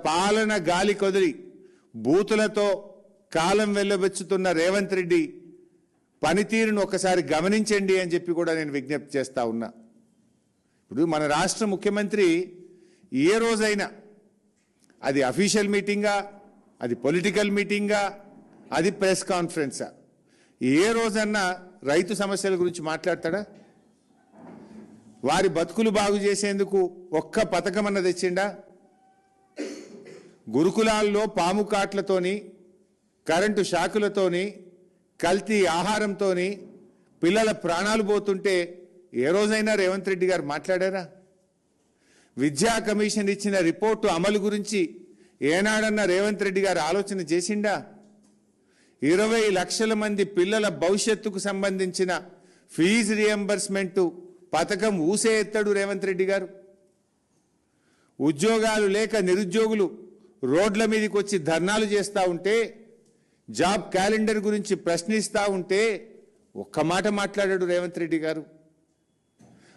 పాలన గాలి కొదిలి బూతులతో కాలం వెల్లబెచ్చుతున్న రేవంత్ రెడ్డి పనితీరును ఒకసారి గమనించండి అని చెప్పి కూడా నేను విజ్ఞప్తి చేస్తా ఉన్నా. ఇప్పుడు మన రాష్ట్ర ముఖ్యమంత్రి ఏ రోజైనా అది అఫీషియల్ మీటింగా, అది పొలిటికల్ మీటింగా, అది ప్రెస్ కాన్ఫరెన్సా, ఏ రోజన్నా రైతు సమస్యల గురించి మాట్లాడతాడా? వారి బతుకులు బాగు చేసేందుకు ఒక్క పథకం అన్న తెచ్చిండా? గురుకులాల్లో పాము కాట్లతోని, కరెంటు షాకులతోని, కల్తీ ఆహారంతోని పిల్లల ప్రాణాలు పోతుంటే ఏ రోజైనా రేవంత్ రెడ్డి గారు మాట్లాడారా? విద్యా కమిషన్ ఇచ్చిన రిపోర్టు అమలు గురించి ఏనాడన్నా రేవంత్ రెడ్డి గారు ఆలోచన చేసిండా? 20 లక్షల మంది పిల్లల భవిష్యత్తుకు సంబంధించిన ఫీజు రియంబర్స్మెంట్ పథకం ఊసే ఎత్తాడు రేవంత్ రెడ్డి గారు. ఉద్యోగాలు లేక నిరుద్యోగులు రోడ్ల మీదకి వచ్చి ధర్నాలు చేస్తూ ఉంటే, జాబ్ క్యాలెండర్ గురించి ప్రశ్నిస్తూ ఉంటే ఒక్క మాట మాట్లాడాడు రేవంత్ రెడ్డి గారు.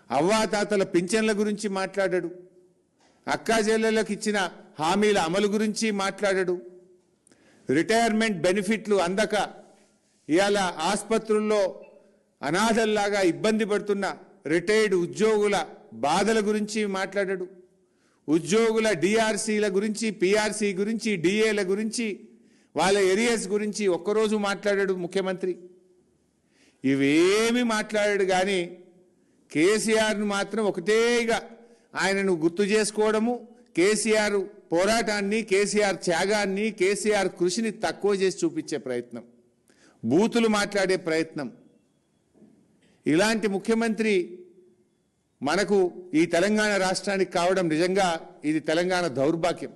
అవ్వాతాతల పింఛన్ల గురించి మాట్లాడాడు. అక్కా చెల్లెళ్ళకి ఇచ్చిన హామీల అమలు గురించి మాట్లాడాడు. రిటైర్మెంట్ బెనిఫిట్లు అందక ఇవాళ ఆసుపత్రుల్లో అనాథల్లాగా ఇబ్బంది పడుతున్న రిటైర్డ్ ఉద్యోగుల బాధల గురించి మాట్లాడాడు. ఉద్యోగుల డిఆర్సీల గురించి, పిఆర్సీ గురించి, డిఏల గురించి, వాళ్ళ ఏరియాస్ గురించి ఒక్కరోజు మాట్లాడాడు ముఖ్యమంత్రి. ఇవేమి మాట్లాడాడు కానీ కేసీఆర్ను మాత్రం ఒకటేగా ఆయనను గుర్తు చేసుకోవడము, కేసీఆర్ పోరాటాన్ని, కేసీఆర్ త్యాగాన్ని, కేసీఆర్ కృషిని తక్కువ చేసి చూపించే ప్రయత్నం, బూతులు మాట్లాడే ప్రయత్నం. ఇలాంటి ముఖ్యమంత్రి మనకు ఈ తెలంగాణ రాష్ట్రానికి కావడం నిజంగా ఇది తెలంగాణ దౌర్భాగ్యం.